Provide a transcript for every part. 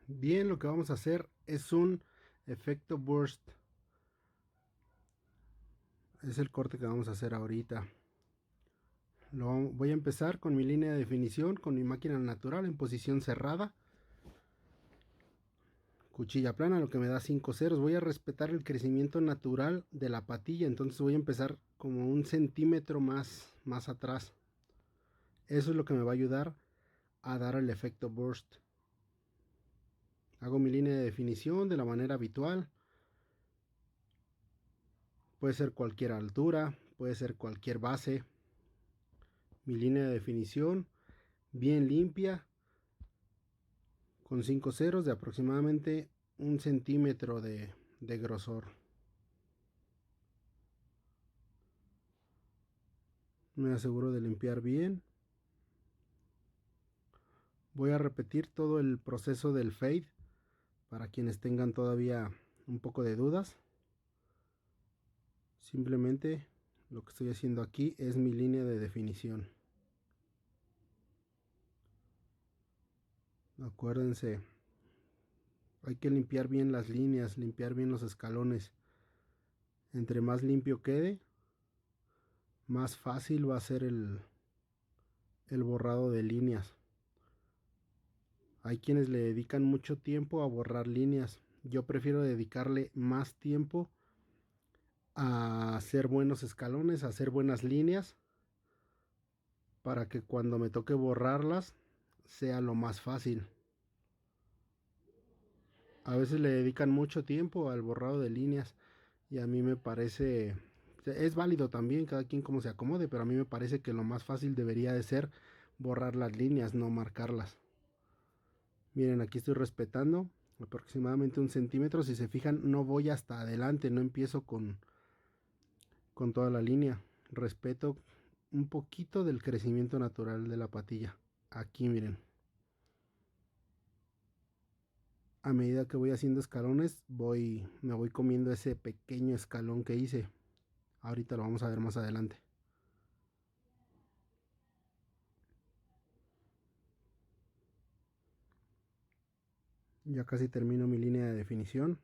Bien, lo que vamos a hacer es un efecto burst. Es el corte que vamos a hacer ahorita. Voy a empezar con mi línea de definición, con mi máquina natural en posición cerrada. Cuchilla plana, lo que me da 5 ceros. Voy a respetar el crecimiento natural de la patilla, entonces voy a empezar como un centímetro más atrás. Eso es lo que me va a ayudar a dar el efecto burst. Hago mi línea de definición de la manera habitual. Puede ser cualquier altura, puede ser cualquier base. Mi línea de definición bien limpia, con 5 ceros de aproximadamente un centímetro de grosor. Me aseguro de limpiar bien. Voy a repetir todo el proceso del fade para quienes tengan todavía un poco de dudas. Simplemente lo que estoy haciendo aquí es mi línea de definición. Acuérdense, hay que limpiar bien las líneas, limpiar bien los escalones. Entre más limpio quede, más fácil va a ser el borrado de líneas. Hay quienes le dedican mucho tiempo a borrar líneas. Yo prefiero dedicarle más tiempo a hacer buenos escalones, a hacer buenas líneas, para que cuando me toque borrarlas sea lo más fácil. A veces le dedican mucho tiempo al borrado de líneas y a mí me parece, es válido también, cada quien como se acomode, pero a mí me parece que lo más fácil debería de ser borrar las líneas, no marcarlas. Miren, aquí estoy respetando aproximadamente un centímetro. Si se fijan, no voy hasta adelante, no empiezo con toda la línea. Respeto un poquito del crecimiento natural de la patilla. Aquí miren. A medida que voy haciendo escalones, me voy comiendo ese pequeño escalón que hice. Ahorita lo vamos a ver más adelante. Ya casi termino mi línea de definición.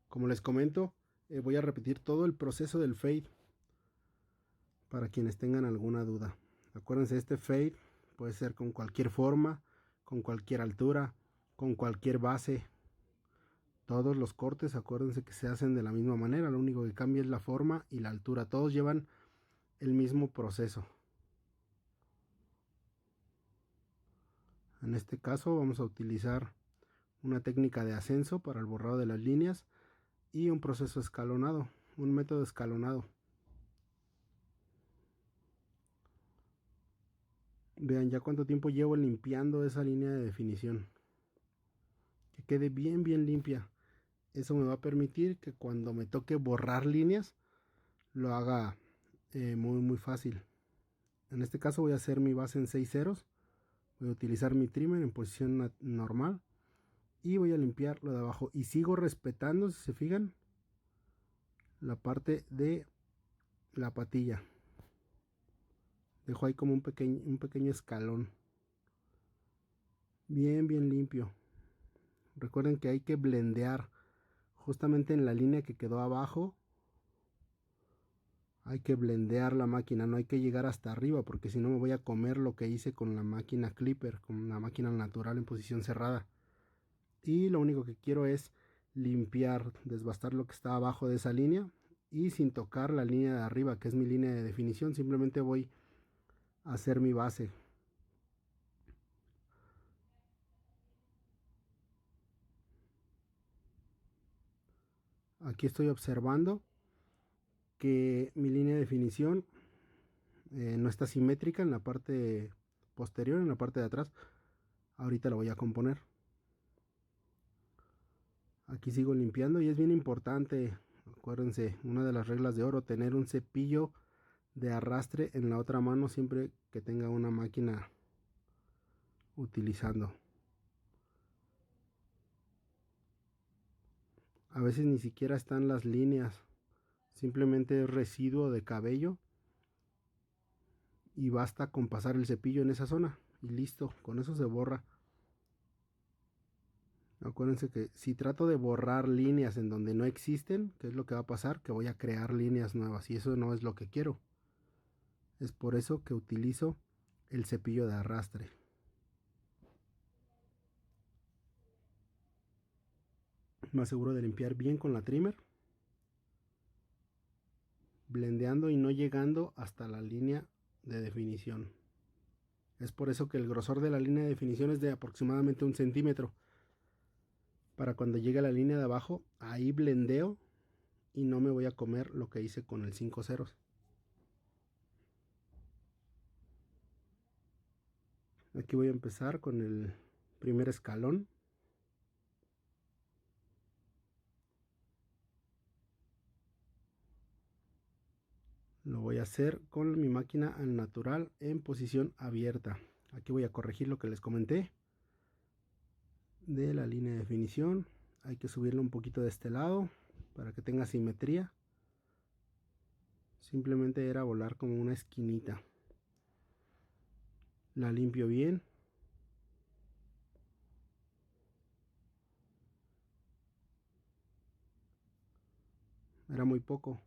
Como les comento, voy a repetir todo el proceso del fade para quienes tengan alguna duda. Acuérdense, este fade puede ser con cualquier forma, con cualquier altura, con cualquier base. Todos los cortes, acuérdense que se hacen de la misma manera, lo único que cambia es la forma y la altura. Todos llevan el mismo proceso. En este caso vamos a utilizar una técnica de ascenso para el borrado de las líneas y un proceso escalonado, un método escalonado. Vean ya cuánto tiempo llevo limpiando esa línea de definición. Que quede bien limpia. Eso me va a permitir que cuando me toque borrar líneas lo haga muy fácil. En este caso voy a hacer mi base en 6 ceros. Voy a utilizar mi trimmer en posición normal y voy a limpiar lo de abajo. Y sigo respetando, si se fijan, la parte de la patilla. Dejo ahí como un pequeño escalón. Bien limpio. Recuerden que hay que blendear justamente en la línea que quedó abajo. Hay que blendear la máquina, no hay que llegar hasta arriba porque si no me voy a comer lo que hice con la máquina clipper, con la máquina natural en posición cerrada. Y lo único que quiero es limpiar, desbastar lo que está abajo de esa línea y sin tocar la línea de arriba, que es mi línea de definición. Simplemente voy a hacer mi base. Aquí estoy observando que mi línea de definición no está simétrica en la parte posterior, en la parte de atrás. Ahorita la voy a componer. Aquí sigo limpiando y es bien importante, acuérdense, una de las reglas de oro, tener un cepillo de arrastre en la otra mano siempre que tenga una máquina utilizando. A veces ni siquiera están las líneas, simplemente es residuo de cabello y basta con pasar el cepillo en esa zona y listo, con eso se borra. Acuérdense que si trato de borrar líneas en donde no existen, ¿qué es lo que va a pasar? Que voy a crear líneas nuevas y eso no es lo que quiero. Es por eso que utilizo el cepillo de arrastre. Me aseguro de limpiar bien con la trimmer, blendeando y no llegando hasta la línea de definición. Es por eso que el grosor de la línea de definición es de aproximadamente 1 centímetro. Para cuando llegue a la línea de abajo, ahí blendeo y no me voy a comer lo que hice con el 5 ceros. Aquí voy a empezar con el primer escalón. Lo voy a hacer con mi máquina al natural en posición abierta. Aquí voy a corregir lo que les comenté de la línea de definición. Hay que subirlo un poquito de este lado para que tenga simetría. Simplemente era volar como una esquinita. La limpio bien. Era muy poco.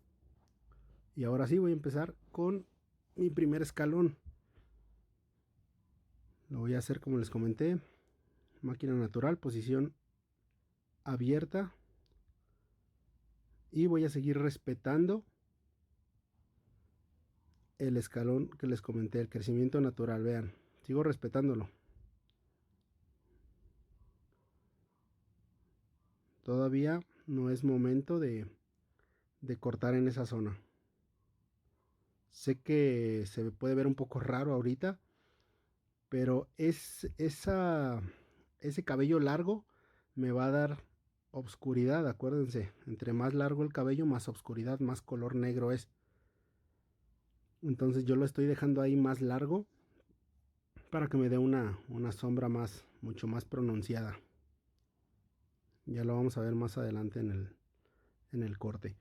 Y ahora sí voy a empezar con mi primer escalón. Lo voy a hacer como les comenté. Máquina natural, posición abierta. Y voy a seguir respetando el escalón que les comenté, el crecimiento natural. Vean, sigo respetándolo. Todavía no es momento de cortar en esa zona. Sé que se puede ver un poco raro ahorita, pero ese cabello largo me va a dar obscuridad. Acuérdense, entre más largo el cabello, más obscuridad, más color negro es. Entonces yo lo estoy dejando ahí más largo para que me dé una sombra mucho más pronunciada. Ya lo vamos a ver más adelante en el corte.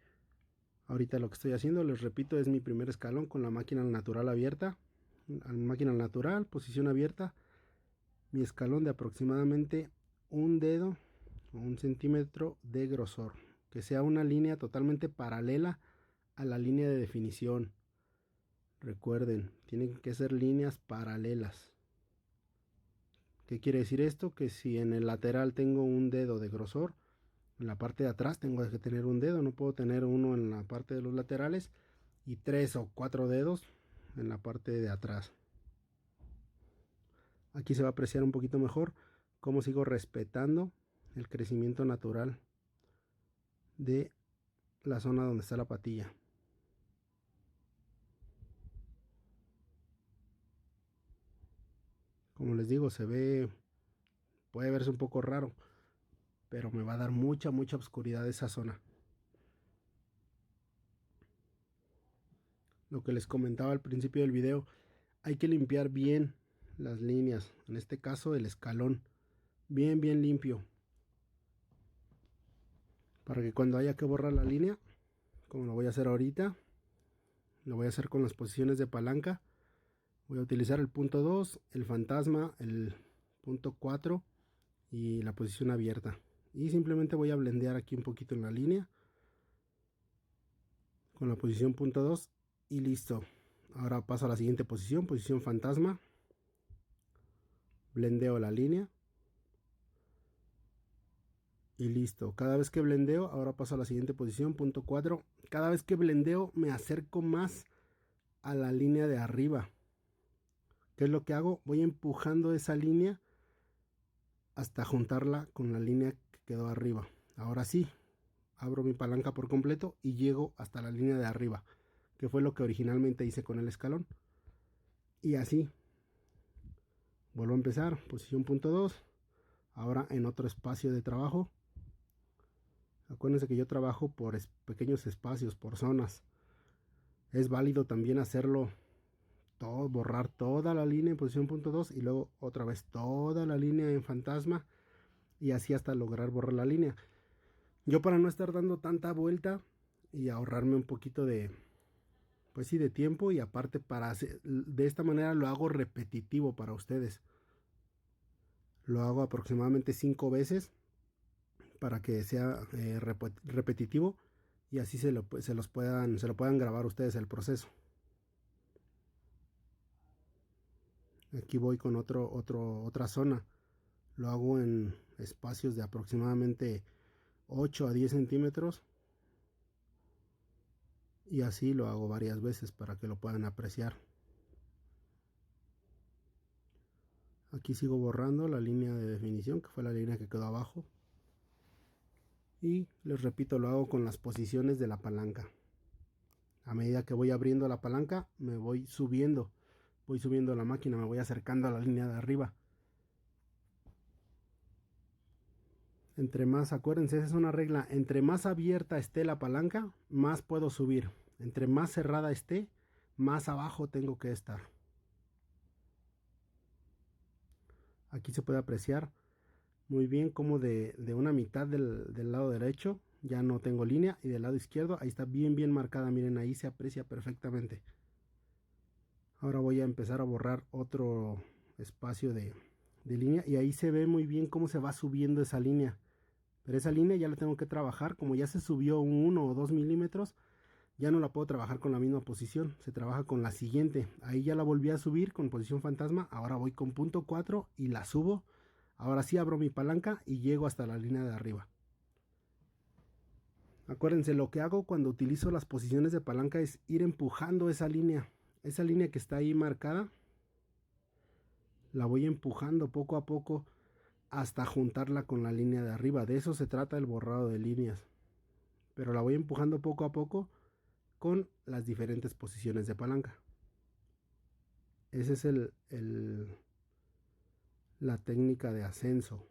Ahorita lo que estoy haciendo, les repito, es mi primer escalón con la máquina natural abierta. Máquina natural, posición abierta. Mi escalón de aproximadamente un dedo o 1 centímetro de grosor. Que sea una línea totalmente paralela a la línea de definición. Recuerden, tienen que ser líneas paralelas. ¿Qué quiere decir esto? Que si en el lateral tengo un dedo de grosor, en la parte de atrás tengo que tener un dedo. No puedo tener uno en la parte de los laterales y 3 o 4 dedos en la parte de atrás. Aquí se va a apreciar un poquito mejor cómo sigo respetando el crecimiento natural de la zona donde está la patilla. Como les digo, puede verse un poco raro, pero me va a dar mucha oscuridad esa zona. Lo que les comentaba al principio del video, hay que limpiar bien las líneas, en este caso el escalón, bien limpio, para que cuando haya que borrar la línea, como lo voy a hacer ahorita, lo voy a hacer con las posiciones de palanca. Voy a utilizar el punto 2, el fantasma, el punto 4 y la posición abierta. Y simplemente voy a blendear aquí un poquito en la línea con la posición punto 2 y listo. Ahora paso a la siguiente posición, posición fantasma. Blendeo la línea. Y listo. Cada vez que blendeo, ahora paso a la siguiente posición, punto 4. Cada vez que blendeo me acerco más a la línea de arriba. ¿Qué es lo que hago? Voy empujando esa línea hasta juntarla con la línea que quedó arriba. Ahora sí, abro mi palanca por completo y llego hasta la línea de arriba, que fue lo que originalmente hice con el escalón. Y así vuelvo a empezar, posición punto 2. Ahora en otro espacio de trabajo. Acuérdense que yo trabajo por pequeños espacios, por zonas. Es válido también hacerlo todo, borrar toda la línea en posición punto 2 y luego otra vez toda la línea en fantasma y así hasta lograr borrar la línea. Yo, para no estar dando tanta vuelta y ahorrarme un poquito de, pues sí, de tiempo, y aparte de esta manera lo hago repetitivo para ustedes. Lo hago aproximadamente 5 veces para que sea repetitivo y así se lo puedan grabar ustedes el proceso. Aquí voy con otra zona. Lo hago en espacios de aproximadamente 8 a 10 centímetros. Y así lo hago varias veces para que lo puedan apreciar. Aquí sigo borrando la línea de definición, que fue la línea que quedó abajo. Y les repito, lo hago con las posiciones de la palanca. A medida que voy abriendo la palanca, me voy subiendo la máquina, me voy acercando a la línea de arriba. Entre más, acuérdense, esa es una regla, entre más abierta esté la palanca, más puedo subir. Entre más cerrada esté, más abajo tengo que estar. Aquí se puede apreciar muy bien como de una mitad del lado derecho ya no tengo línea, y del lado izquierdo ahí está bien marcada. Miren, ahí se aprecia perfectamente. Ahora voy a empezar a borrar otro espacio de línea, y ahí se ve muy bien cómo se va subiendo esa línea. Pero esa línea ya la tengo que trabajar, como ya se subió un 1 o 2 milímetros, ya no la puedo trabajar con la misma posición, se trabaja con la siguiente. Ahí ya la volví a subir con posición fantasma, ahora voy con punto 4 y la subo. Ahora sí abro mi palanca y llego hasta la línea de arriba. Acuérdense, lo que hago cuando utilizo las posiciones de palanca es ir empujando esa línea que está ahí marcada, la voy empujando poco a poco hasta juntarla con la línea de arriba. De eso se trata el borrado de líneas, pero la voy empujando poco a poco con las diferentes posiciones de palanca. Esa es la técnica de ascenso.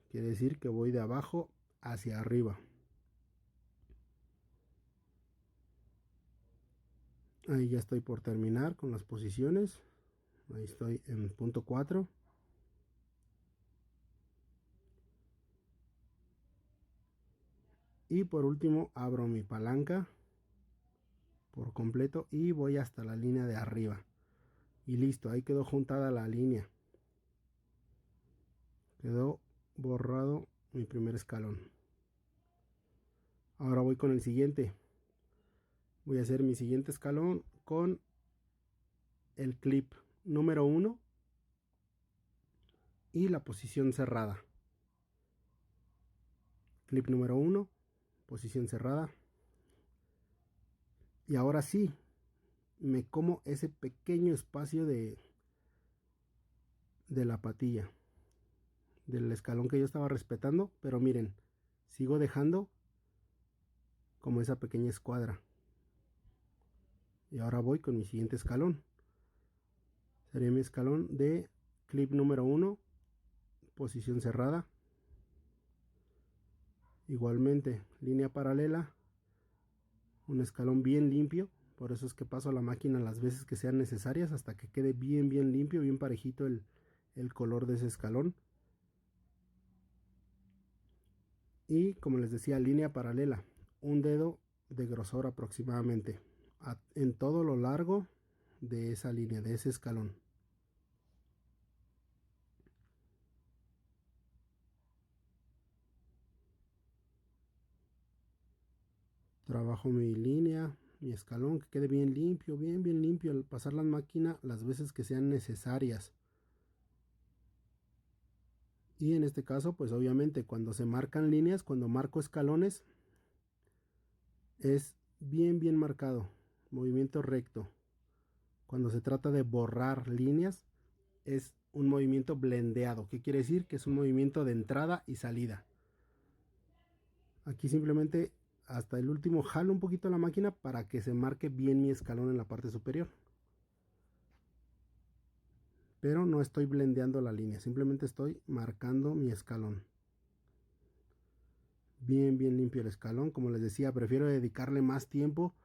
Quiere decir que voy de abajo hacia arriba. Ahí ya estoy por terminar con las posiciones. Ahí estoy en punto 4. Y por último abro mi palanca por completo y voy hasta la línea de arriba. Y listo, ahí quedó juntada la línea. Quedó borrado mi primer escalón. Ahora voy con el siguiente. Voy a hacer mi siguiente escalón con el clip número 1 y la posición cerrada. Clip número 1, posición cerrada. Y ahora sí, me como ese pequeño espacio de la patilla, del escalón que yo estaba respetando, pero miren, sigo dejando como esa pequeña escuadra. Y ahora voy con mi siguiente escalón. Sería mi escalón de clip número 1, posición cerrada. Igualmente, línea paralela, un escalón bien limpio. Por eso es que paso a la máquina las veces que sean necesarias hasta que quede bien limpio, bien parejito el color de ese escalón. Y como les decía, línea paralela, un dedo de grosor aproximadamente en todo lo largo de esa línea, de ese escalón. Trabajo mi línea, mi escalón, que quede bien limpio, bien limpio al pasar la máquina las veces que sean necesarias. Y en este caso, pues obviamente cuando se marcan líneas, cuando marco escalones, es bien marcado, movimiento recto. Cuando se trata de borrar líneas, es un movimiento blendeado. ¿Qué quiere decir? Que es un movimiento de entrada y salida. Aquí simplemente hasta el último jalo un poquito la máquina para que se marque bien mi escalón en la parte superior. Pero no estoy blendeando la línea, simplemente estoy marcando mi escalón. Bien limpio el escalón. Como les decía, prefiero dedicarle más tiempo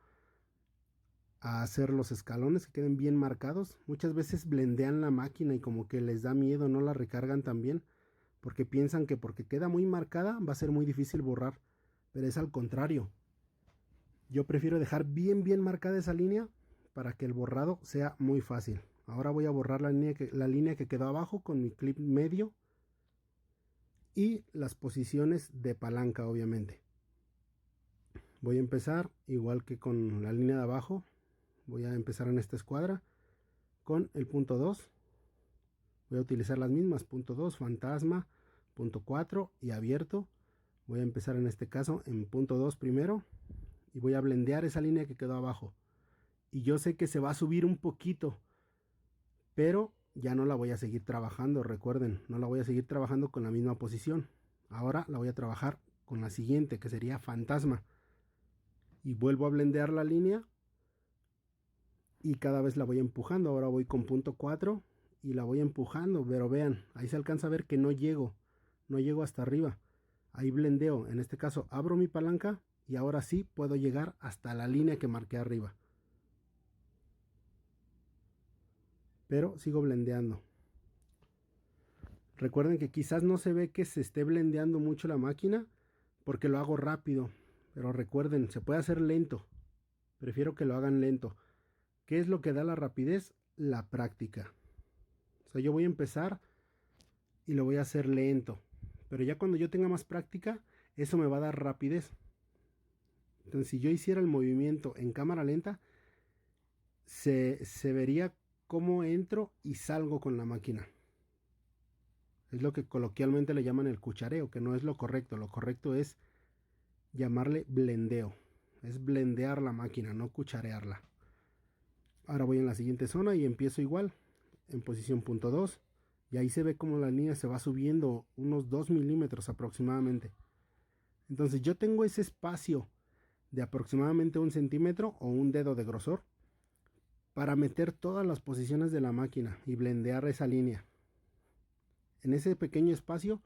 a hacer los escalones que queden bien marcados. Muchas veces blendean la máquina y como que les da miedo, no la recargan tan bien, porque piensan que porque queda muy marcada va a ser muy difícil borrar, pero es al contrario. Yo prefiero dejar bien marcada esa línea para que el borrado sea muy fácil. Ahora voy a borrar la línea que quedó abajo con mi clip medio y las posiciones de palanca, obviamente. Voy a empezar igual que con la línea de abajo. Voy a empezar en esta escuadra con el punto 2. Voy a utilizar las mismas, punto 2, fantasma, punto 4 y abierto. Voy a empezar en este caso en punto 2 primero y voy a blendear esa línea que quedó abajo. Y yo sé que se va a subir un poquito, pero ya no la voy a seguir trabajando, recuerden, no la voy a seguir trabajando con la misma posición. Ahora la voy a trabajar con la siguiente, que sería fantasma. Y vuelvo a blendear la línea y cada vez la voy empujando. Ahora voy con punto 4 y la voy empujando, pero vean, ahí se alcanza a ver que no llego hasta arriba. Ahí blendeo, en este caso abro mi palanca y ahora sí puedo llegar hasta la línea que marqué arriba. Pero sigo blendeando. Recuerden que quizás no se ve que se esté blendeando mucho la máquina porque lo hago rápido, pero recuerden, se puede hacer lento. Prefiero que lo hagan lento. ¿Qué es lo que da la rapidez? La práctica. O sea, yo voy a empezar y lo voy a hacer lento, pero ya cuando yo tenga más práctica, eso me va a dar rapidez. Entonces, si yo hiciera el movimiento en cámara lenta, se vería cómo entro y salgo con la máquina. Es lo que coloquialmente le llaman el cuchareo, que no es lo correcto. Lo correcto es llamarle blendeo. Es blendear la máquina, no cucharearla. Ahora voy en la siguiente zona y empiezo igual, en posición punto 2. Y ahí se ve como la línea se va subiendo unos 2 milímetros aproximadamente. Entonces yo tengo ese espacio de aproximadamente 1 centímetro o un dedo de grosor para meter todas las posiciones de la máquina y blendear esa línea. En ese pequeño espacio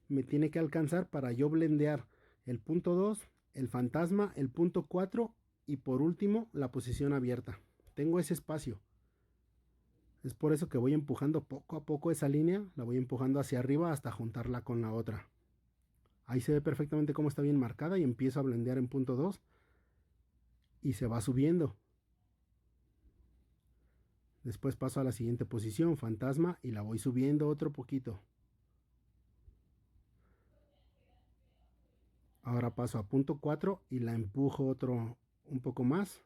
me tiene que alcanzar para yo blendear el punto 2, el fantasma, el punto 4 y por último la posición abierta. Tengo ese espacio. Es por eso que voy empujando poco a poco esa línea, la voy empujando hacia arriba hasta juntarla con la otra. Ahí se ve perfectamente cómo está bien marcada y empiezo a blendear en punto 2 y se va subiendo. Después paso a la siguiente posición, fantasma, y la voy subiendo otro poquito. Ahora paso a punto 4 y la empujo un poco más.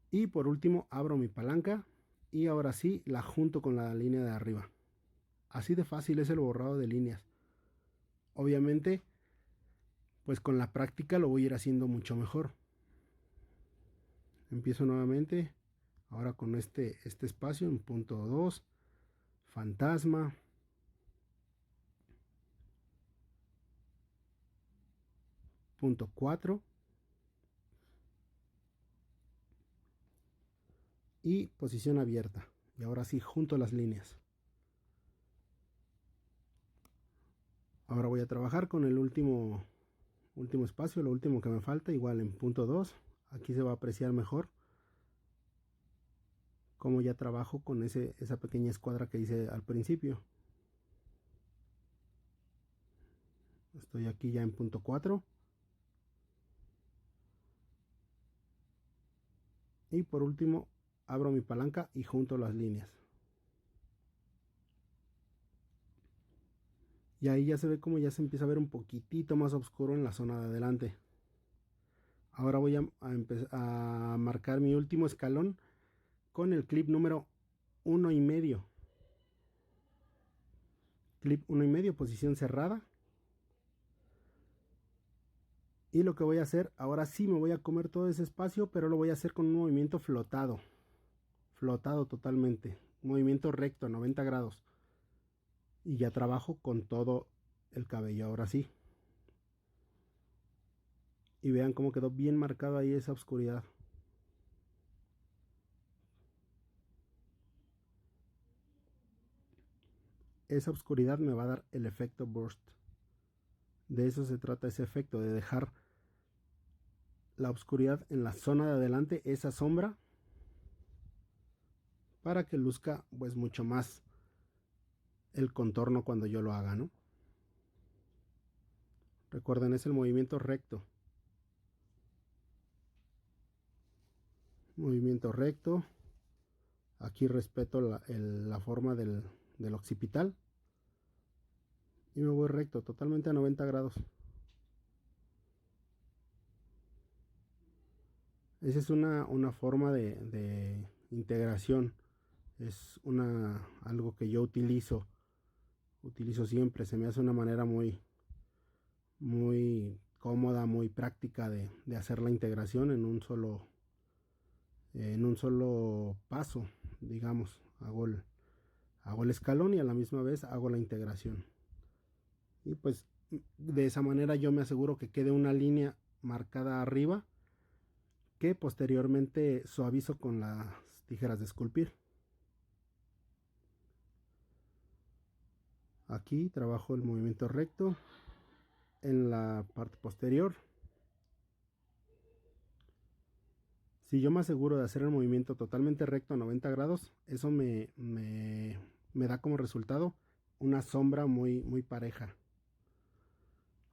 Y por último abro mi palanca y ahora sí la junto con la línea de arriba. Así de fácil es el borrado de líneas. Obviamente, pues con la práctica lo voy a ir haciendo mucho mejor. Empiezo nuevamente, ahora con este espacio en punto 2, fantasma. Punto 4. Y posición abierta. Y ahora sí junto las líneas. Ahora voy a trabajar con el último espacio, lo último que me falta, igual en punto 2. Aquí se va a apreciar mejor cómo ya trabajo con esa pequeña escuadra que hice al principio. Estoy aquí ya en punto 4. Y por último abro mi palanca y junto las líneas. Y ahí ya se ve como ya se empieza a ver un poquitito más oscuro en la zona de adelante. Ahora voy a marcar mi último escalón con el clip número 1,5. Clip 1,5, posición cerrada. Y lo que voy a hacer, ahora sí me voy a comer todo ese espacio, pero lo voy a hacer con un movimiento flotado. Flotado totalmente. Un movimiento recto a 90 grados. Y ya trabajo con todo el cabello, ahora sí. Y vean cómo quedó bien marcado ahí esa oscuridad. Esa oscuridad me va a dar el efecto burst. De eso se trata ese efecto, de dejar la oscuridad en la zona de adelante, esa sombra, para que luzca pues mucho más el contorno cuando yo lo haga, ¿no? Recuerden, es el movimiento recto. Movimiento recto. Aquí respeto la forma del del occipital y me voy recto, totalmente a 90 grados. Esa es una forma de integración. Es algo que yo utilizo siempre. Se me hace una manera muy cómoda, muy práctica de hacer la integración en un solo paso. Digamos, hago el escalón y a la misma vez hago la integración. Y pues de esa manera yo me aseguro que quede una línea marcada arriba que posteriormente suavizo con las tijeras de esculpir. Aquí trabajo el movimiento recto en la parte posterior. Si yo me aseguro de hacer el movimiento totalmente recto a 90 grados, eso me da como resultado una sombra muy pareja.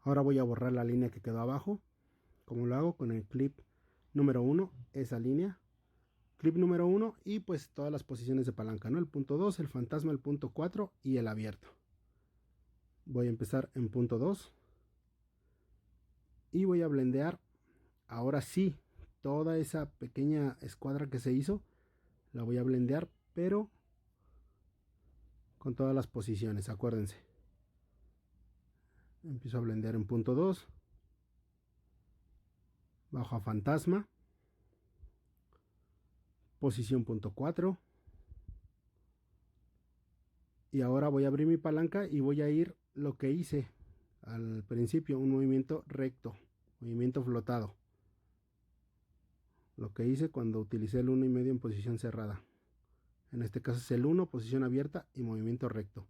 Ahora voy a borrar la línea que quedó abajo. Como lo hago con el clip número 1, esa línea. Clip número 1 y pues todas las posiciones de palanca, ¿no? El punto 2, el fantasma, el punto 4 y el abierto. Voy a empezar en punto 2 y voy a blendear. Ahora sí, toda esa pequeña escuadra que se hizo la voy a blendear, pero con todas las posiciones, acuérdense. Empiezo a blendear en punto 2, bajo a fantasma, posición punto 4 y ahora voy a abrir mi palanca y voy a ir lo que hice al principio, un movimiento recto, movimiento flotado, lo que hice cuando utilicé el 1,5 en posición cerrada. En este caso es el 1, posición abierta y movimiento recto.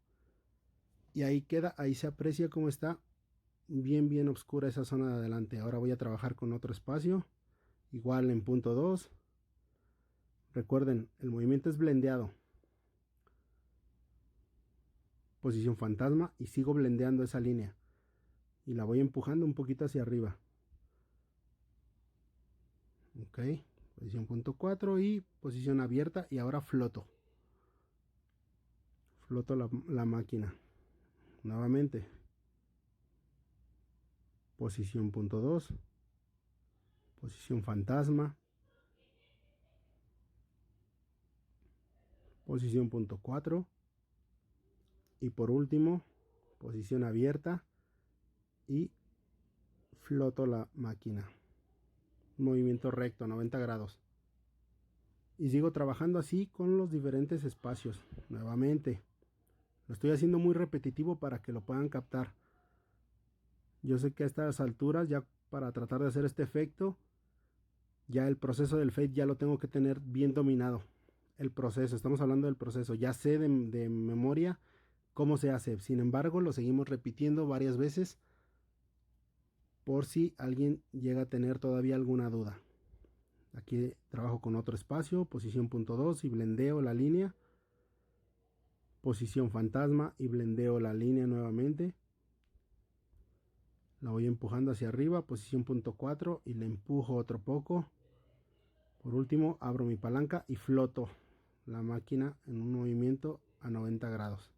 Y ahí queda, ahí se aprecia cómo está bien oscura esa zona de adelante. Ahora voy a trabajar con otro espacio, igual en punto 2. Recuerden, el movimiento es blendeado. Posición fantasma y sigo blendeando esa línea. Y la voy empujando un poquito hacia arriba. Ok, posición punto 4 y posición abierta y ahora floto la máquina nuevamente, posición punto 2, posición fantasma, posición punto 4 y por último posición abierta y floto la máquina, movimiento recto 90 grados. Y sigo trabajando así con los diferentes espacios. Nuevamente lo estoy haciendo muy repetitivo para que lo puedan captar. Yo sé que a estas alturas, ya para tratar de hacer este efecto, ya el proceso del fade ya lo tengo que tener bien dominado. El proceso, estamos hablando del proceso, ya sé de memoria cómo se hace. Sin embargo, lo seguimos repitiendo varias veces por si alguien llega a tener todavía alguna duda. Aquí trabajo con otro espacio, posición punto 2 y blendeo la línea. Posición fantasma y blendeo la línea nuevamente. La voy empujando hacia arriba, posición punto 4 y le empujo otro poco. Por último, abro mi palanca y floto la máquina en un movimiento a 90 grados.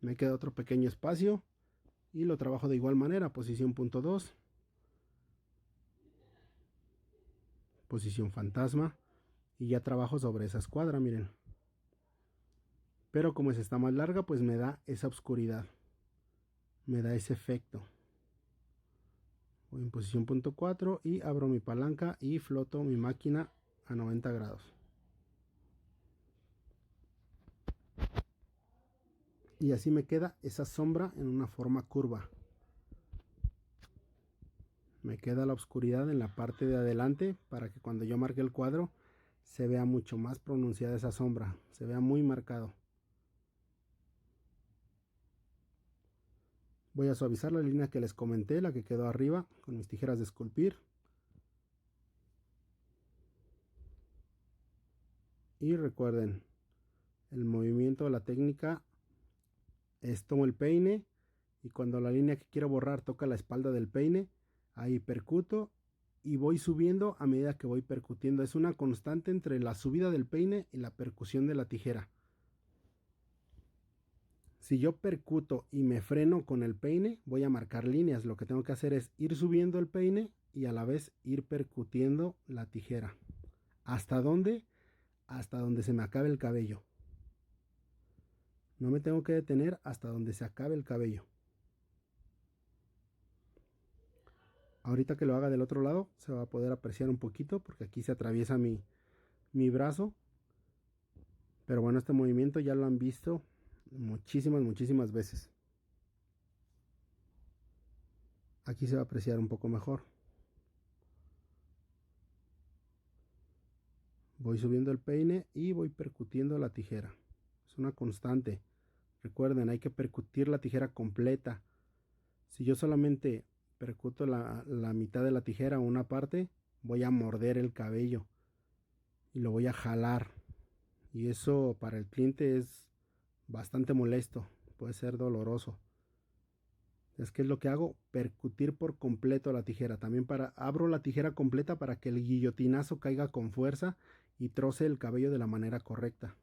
Me queda otro pequeño espacio y lo trabajo de igual manera, posición punto 2, posición fantasma y ya trabajo sobre esa escuadra, miren. Pero como está más larga, pues me da esa oscuridad, me da ese efecto. Voy en posición punto 4 y abro mi palanca y floto mi máquina a 90 grados. Y así me queda esa sombra en una forma curva. Me queda la oscuridad en la parte de adelante para que cuando yo marque el cuadro se vea mucho más pronunciada esa sombra, se vea muy marcado. Voy a suavizar la línea que les comenté, la que quedó arriba, con mis tijeras de esculpir. Y recuerden, el movimiento, la técnica es tomo el peine y cuando la línea que quiero borrar toca la espalda del peine, ahí percuto y voy subiendo a medida que voy percutiendo. Es una constante entre la subida del peine y la percusión de la tijera. Si yo percuto y me freno con el peine, voy a marcar líneas. Lo que tengo que hacer es ir subiendo el peine y a la vez ir percutiendo la tijera. ¿Hasta dónde? Hasta donde se me acabe el cabello. No me tengo que detener hasta donde se acabe el cabello. Ahorita que lo haga del otro lado se va a poder apreciar un poquito porque aquí se atraviesa mi brazo. Pero bueno, este movimiento ya lo han visto muchísimas veces. Aquí se va a apreciar un poco mejor. Voy subiendo el peine y voy percutiendo la tijera. Es una constante. Recuerden, hay que percutir la tijera completa. Si yo solamente percuto la mitad de la tijera o una parte, voy a morder el cabello y lo voy a jalar. Y eso para el cliente es bastante molesto, puede ser doloroso. Es que es lo que hago, percutir por completo la tijera. También abro la tijera completa para que el guillotinazo caiga con fuerza y troce el cabello de la manera correcta.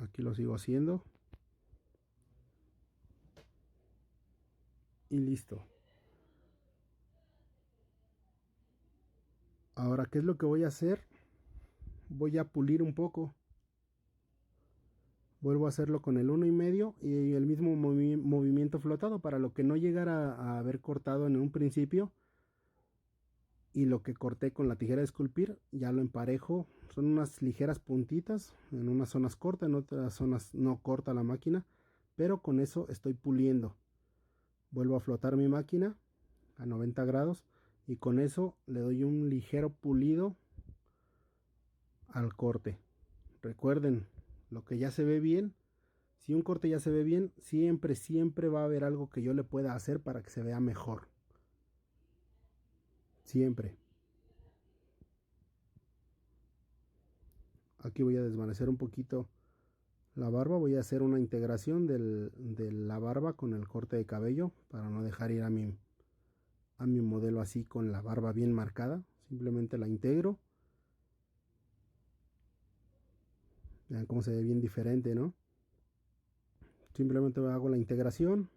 Aquí lo sigo haciendo. Y listo. Ahora, ¿qué es lo que voy a hacer? Voy a pulir un poco. Vuelvo a hacerlo con el 1,5 y el mismo movimiento flotado para lo que no llegara a haber cortado en un principio. Y lo que corté con la tijera de esculpir ya lo emparejo. Son unas ligeras puntitas. En unas zonas corta, en otras zonas no corta la máquina. Pero con eso estoy puliendo. Vuelvo a flotar mi máquina a 90 grados. Y con eso le doy un ligero pulido al corte. Recuerden, lo que ya se ve bien, si un corte ya se ve bien, siempre va a haber algo que yo le pueda hacer para que se vea mejor. Siempre. Aquí voy a desvanecer un poquito la barba. Voy a hacer una integración de la barba con el corte de cabello para no dejar ir a mi modelo así con la barba bien marcada. Simplemente la integro. Vean cómo se ve bien diferente, ¿no? Simplemente hago la integración.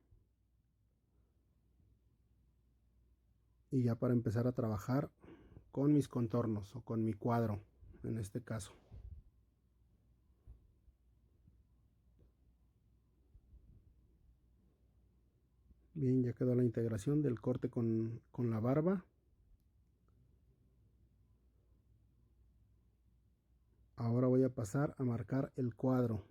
Y ya para empezar a trabajar con mis contornos o con mi cuadro en este caso. Bien, ya quedó la integración del corte con la barba. Ahora voy a pasar a marcar el cuadro.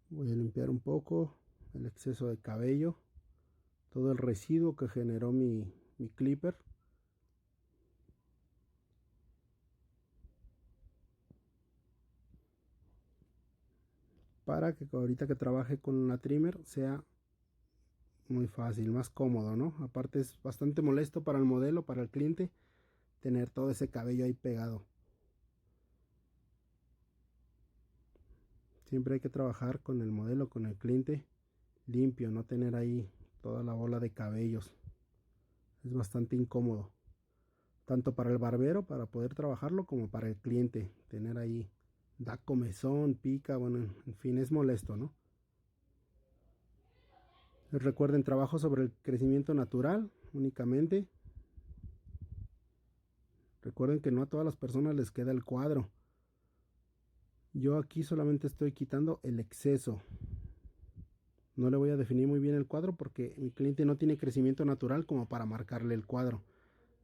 Voy a limpiar un poco el exceso de cabello, todo el residuo que generó mi clipper. Para que ahorita que trabaje con la trimmer sea muy fácil, más cómodo, ¿no? Aparte es bastante molesto para el modelo, para el cliente, tener todo ese cabello ahí pegado. Siempre hay que trabajar con el modelo, con el cliente limpio, no tener ahí toda la bola de cabellos. Es bastante incómodo, tanto para el barbero para poder trabajarlo como para el cliente. Tener ahí, da comezón, pica, bueno, en fin, es molesto, ¿no? Recuerden, trabajo sobre el crecimiento natural únicamente. Recuerden que no a todas las personas les queda el cuadro. Yo aquí solamente estoy quitando el exceso. No le voy a definir muy bien el cuadro porque mi cliente no tiene crecimiento natural como para marcarle el cuadro.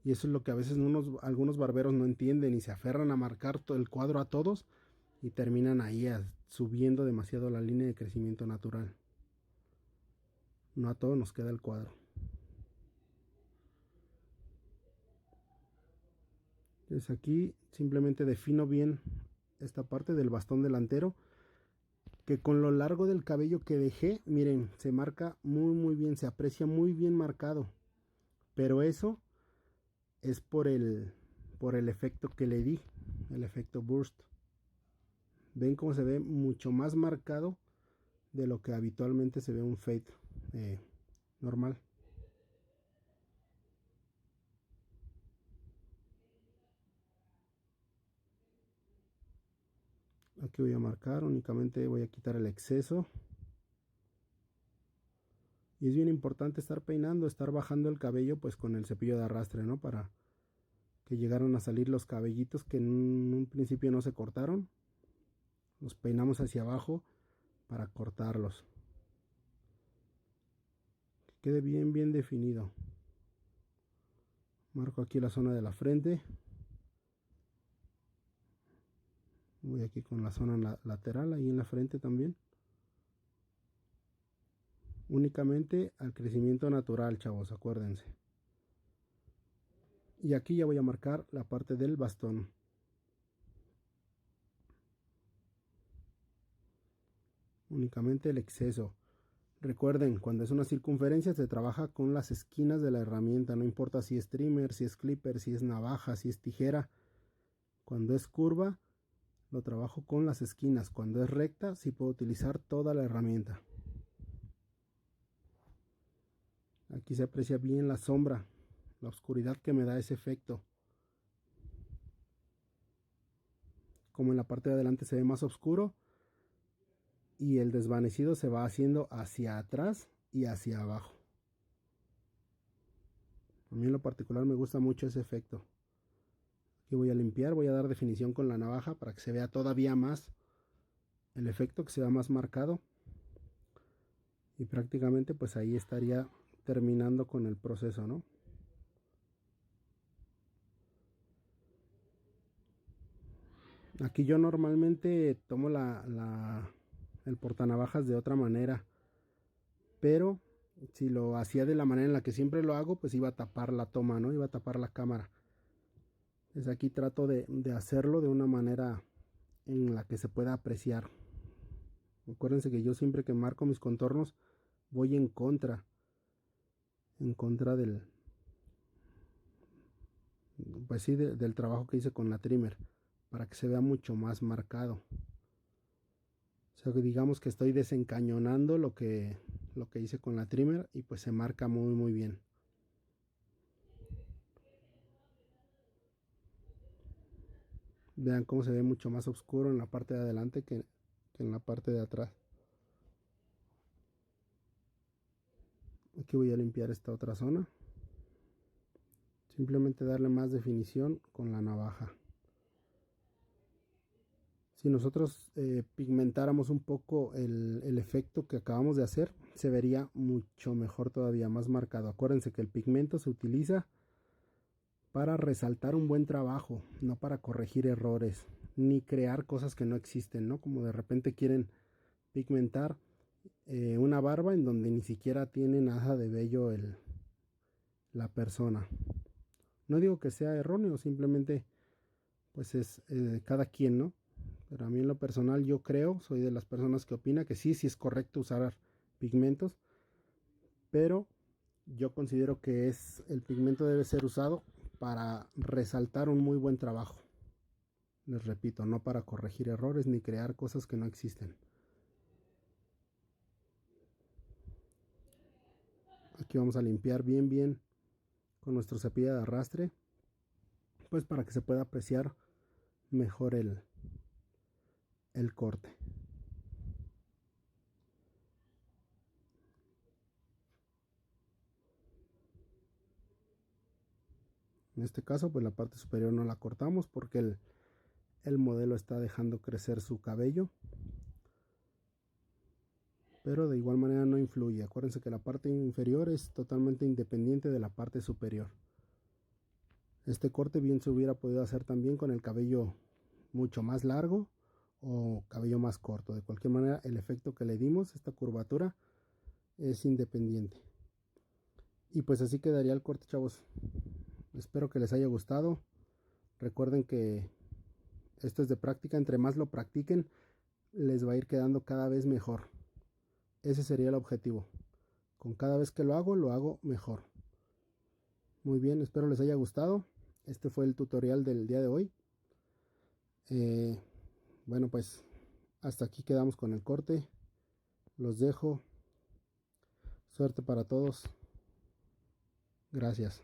Y eso es lo que a veces algunos barberos no entienden y se aferran a marcar todo el cuadro a todos y terminan ahí subiendo demasiado la línea de crecimiento natural. No a todos nos queda el cuadro. Entonces aquí simplemente defino bien esta parte del bastón delantero, que con lo largo del cabello que dejé, miren, se marca muy bien, se aprecia muy bien marcado. Pero eso es por el efecto que le di, el efecto burst. Ven cómo se ve mucho más marcado de lo que habitualmente se ve un fade normal. Aquí voy a marcar, únicamente voy a quitar el exceso. Y es bien importante estar peinando, estar bajando el cabello pues con el cepillo de arrastre, ¿no? Para que llegaron a salir los cabellitos que en un principio no se cortaron. Los peinamos hacia abajo para cortarlos. Que quede bien definido. Marco aquí la zona de la frente. Voy aquí con la zona lateral, ahí en la frente también. Únicamente al crecimiento natural, chavos, acuérdense. Y aquí ya voy a marcar la parte del bastón. Únicamente el exceso. Recuerden, cuando es una circunferencia se trabaja con las esquinas de la herramienta, no importa si es trimmer, si es clipper, si es navaja, si es tijera. Cuando es curva, lo trabajo con las esquinas. Cuando es recta, sí puedo utilizar toda la herramienta. Aquí se aprecia bien la sombra, la oscuridad que me da ese efecto. Como en la parte de adelante se ve más oscuro y el desvanecido se va haciendo hacia atrás y hacia abajo. A mí en lo particular me gusta mucho ese efecto. Aquí voy a limpiar, voy a dar definición con la navaja para que se vea todavía más el efecto, que se vea más marcado. Y prácticamente pues ahí estaría terminando con el proceso, ¿no? Aquí yo normalmente tomo el portanavajas de otra manera, pero si lo hacía de la manera en la que siempre lo hago, pues iba a tapar la toma, ¿no? Iba a tapar la cámara. Entonces aquí trato de hacerlo de una manera en la que se pueda apreciar. Acuérdense que yo siempre que marco mis contornos voy en contra del, pues sí, del trabajo que hice con la trimmer, para que se vea mucho más marcado. O sea, que digamos que estoy desencañonando lo que hice con la trimmer y pues se marca muy bien. Vean cómo se ve mucho más oscuro en la parte de adelante que en la parte de atrás. Aquí voy a limpiar esta otra zona. Simplemente darle más definición con la navaja. Si nosotros pigmentáramos un poco el efecto que acabamos de hacer, se vería mucho mejor, todavía más marcado. Acuérdense que el pigmento se utiliza para resaltar un buen trabajo, no para corregir errores, ni crear cosas que no existen, ¿no? Como de repente quieren pigmentar una barba en donde ni siquiera tiene nada de vello la persona. No digo que sea erróneo, simplemente pues es cada quien, ¿no? Pero a mí en lo personal yo creo, soy de las personas que opina que sí es correcto usar pigmentos, pero yo considero que el pigmento debe ser usado para resaltar un muy buen trabajo. Les repito, no para corregir errores ni crear cosas que no existen. Aquí vamos a limpiar bien con nuestro cepillo de arrastre, pues para que se pueda apreciar mejor el corte. En este caso pues la parte superior no la cortamos porque el modelo está dejando crecer su cabello, pero de igual manera no influye. Acuérdense que la parte inferior es totalmente independiente de la parte superior. Este corte bien se hubiera podido hacer también con el cabello mucho más largo o cabello más corto. De cualquier manera, el efecto que le dimos, esta curvatura, es independiente. Y pues así quedaría el corte, chavos. Espero que les haya gustado. Recuerden que esto es de práctica. Entre más lo practiquen, les va a ir quedando cada vez mejor. Ese sería el objetivo. Con cada vez que lo hago mejor. Muy bien, espero les haya gustado. Este fue el tutorial del día de hoy. Bueno, pues hasta aquí quedamos con el corte. Los dejo. Suerte para todos. Gracias.